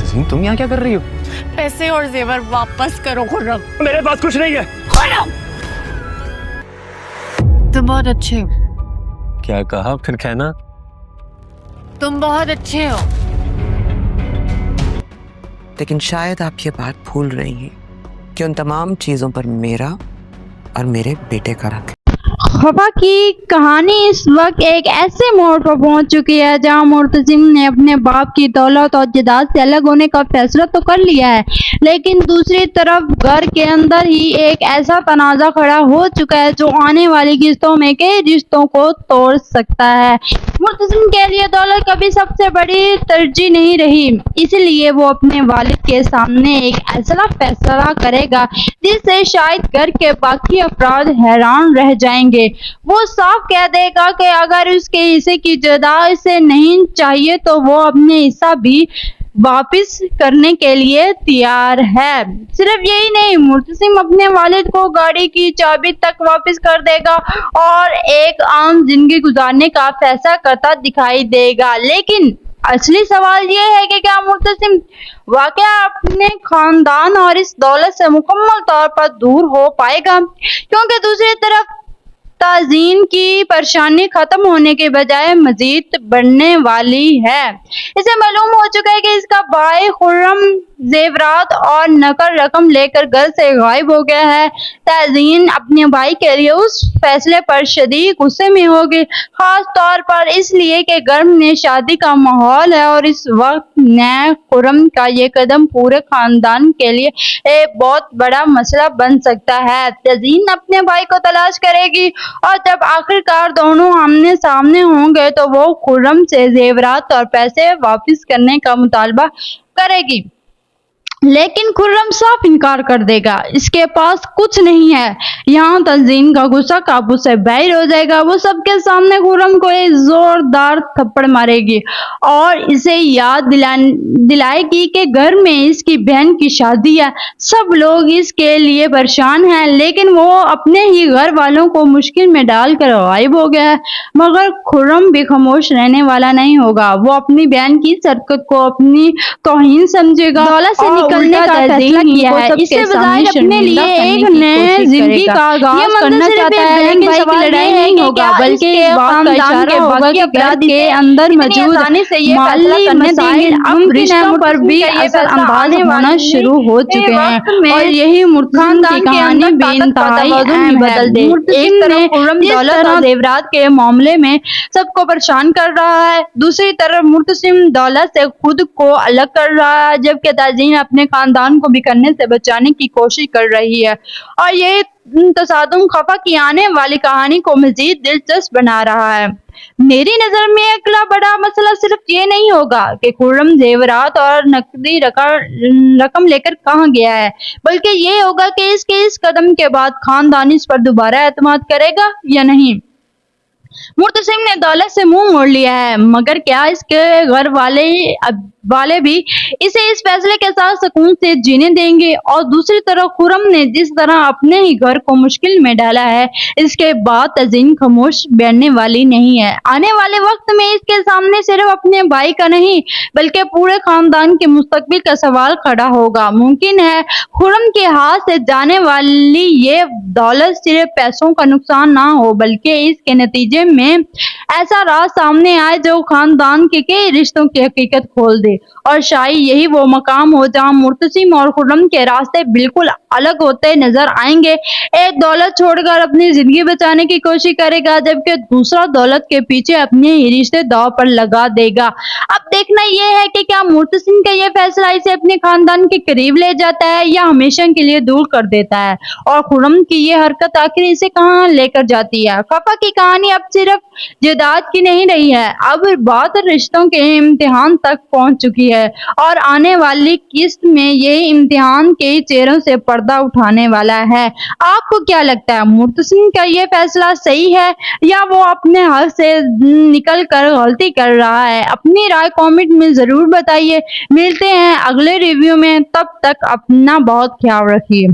मुर्तसिम, तुम यहाँ क्या कर रही हो? पैसे और जेवर वापस करो खुर्रम। मेरे पास कुछ नहीं है। खुर्रम, तुम बहुत अच्छे हो। क्या कहा? फिर कहना। तुम बहुत अच्छे हो। लेकिन शायद आप ये बात भूल रही हैं कि उन तमाम चीजों पर मेरा और मेरे बेटे का हक है। खफा की कहानी इस वक्त एक ऐसे मोड़ पर पहुंच चुकी है जहां मुर्तसिम ने अपने बाप की दौलत और जायदाद से अलग होने का फैसला तो कर लिया है, लेकिन दूसरी तरफ घर के अंदर ही एक ऐसा तनाज़ा खड़ा हो चुका है जो आने वाली किस्तों में कई रिश्तों को तोड़ सकता है। मुर्तसिम के लिए दौलत कभी सबसे बड़ी तरजीह नहीं रही, इसलिए वो अपने वालिद के सामने एक ऐसा फैसला करेगा जिससे शायद घर के बाकी अफराद हैरान रह जाएंगे। वो साफ कह देगा कि अगर उसके हिस्से की जायदाद से नहीं चाहिए तो वो अपने हिस्सा भी वापस करने के लिए तैयार है। सिर्फ यही नहीं, मुर्तसिम अपने वालिद को गाड़ी की चाबी तक वापस कर देगा और एक आम जिंदगी गुजारने का फैसला करता दिखाई देगा। लेकिन असली सवाल ये है कि क्या मुर्तसिम वाकया अपने खानदान और इस दौलत से मुकम्मल तौर पर दूर हो पाएगा? क्योंकि दूसरी तरफ ताज़ीन की परेशानी खत्म होने के बजाय मजीद बढ़ने वाली है। इसे मालूम हो चुका है कि इसका भाई खुर्रम जेवरात और नकद रकम लेकर घर से गायब हो गया है। ताज़ीन अपने भाई के लिए उस फैसले पर शदीद गुस्से में होगी, खास तौर पर इसलिए कि घर में शादी का माहौल है और इस वक्त नए खुर्रम का ये कदम पूरे खानदान के लिए एक बहुत बड़ा मसला बन सकता है। ताज़ीन अपने भाई को तलाश करेगी और जब आखिरकार दोनों आमने सामने होंगे तो वो खुर्रम से जेवरात और पैसे वापस करने का मुतालबा करेगी, लेकिन खुर्रम साफ इनकार कर देगा, इसके पास कुछ नहीं है। यहाँ ताज़ीन का गुस्सा काबू से बाहर हो जाएगा। वो सबके सामने खुर्रम को एक जोरदार थप्पड़ मारेगी और इसे याद दिलाएगी कि घर में इसकी बहन की शादी है। सब लोग इसके लिए परेशान हैं, लेकिन वो अपने ही घर वालों को मुश्किल में डालकर गायब हो गया है। मगर खुर्रम भी खामोश रहने वाला नहीं होगा। वो अपनी बहन की शरकत को अपनी तौहीन समझेगा, दौलत से निकलने का फैसला किया है। इससे बजाय अपने लिए एक नए जिंदगी का आगाज करना चाहता है। लेकिन सवाल ये है कि होगा, बल्कि इस बात का इशारा होगा कि घर के अंदर मौजूद माली मसाइल अब रिश्तों पर भी असर अंदाज होना शुरू हो चुके हैं और यही मुर्तसिम की कहानी भी इंतहाई अहम बदल दे। एक तरफ खुर्रम दौलत और जेवरात के मामले में सबको परेशान कर रहा है, दूसरी तरफ मुर्तसिम दौलत से खुद को अलग कर रहा है, जबकि ताज़ीन अपने खानदान को बिखरने से बचाने की कोशिश कर रही है। और ये तसादुम खफा की आने वाली कहानी को मजीद दिलचस्प बना रहा है। मेरी नजर में अगला बड़ा मसला सिर्फ ये नहीं होगा कि खुर्रम जेवरात और नकदी रकम लेकर कहाँ गया है, बल्कि ये होगा कि इसके इस कदम के बाद खानदान इस पर दोबारा एतमाद करेगा या नहीं। मुर्तसिम ने दौलत से मुंह मोड़ लिया है, मगर क्या इसके घर वाले भी इसे इस फैसले के साथ सुकून से जीने देंगे? और दूसरी तरफ खुर्रम ने जिस तरह अपने ही घर को मुश्किल में डाला है, इसके बाद ताज़ीन खामोश बैठने वाली नहीं है। आने वाले वक्त में इसके सामने सिर्फ अपने भाई का नहीं बल्कि पूरे खानदान के मुस्तकबिल का सवाल खड़ा होगा। मुमकिन है खुर्रम के हाथ से जाने वाली ये दौलत सिर्फ पैसों का नुकसान ना हो, बल्कि इसके नतीजे में ऐसा राज सामने आए जो खानदान के कई रिश्तों की हकीकत खोल दे। और शायद यही वो मकाम हो जहां मुर्तसिम और खुर्रम के रास्ते बिल्कुल अलग होते नजर आएंगे। एक दौलत छोड़कर अपनी जिंदगी बचाने की कोशिश करेगा, जबकि दूसरा दौलत के पीछे अपने ही रिश्ते दांव पर लगा देगा। अब देखना यह है कि क्या मुर्तसिम का यह फैसला इसे अपने खानदान के करीब ले जाता है या हमेशा के लिए दूर कर देता है, और खुर्रम की यह हरकत आखिर इसे कहां लेकर जाती है। खफा की कहानी अब सिर्फ जायदाद की नहीं रही है, अब बात रिश्तों के इम्तिहान तक पहुंच चुकी है और आने वाली किस्त में यही इम्तिहान के चेहरों से पर्दा उठाने वाला है। आपको क्या लगता है, मुर्तसिम का ये फैसला सही है या वो अपने हक से निकल कर गलती कर रहा है? अपनी राय कमेंट में जरूर बताइए। मिलते हैं अगले रिव्यू में, तब तक अपना बहुत ख्याल रखिए।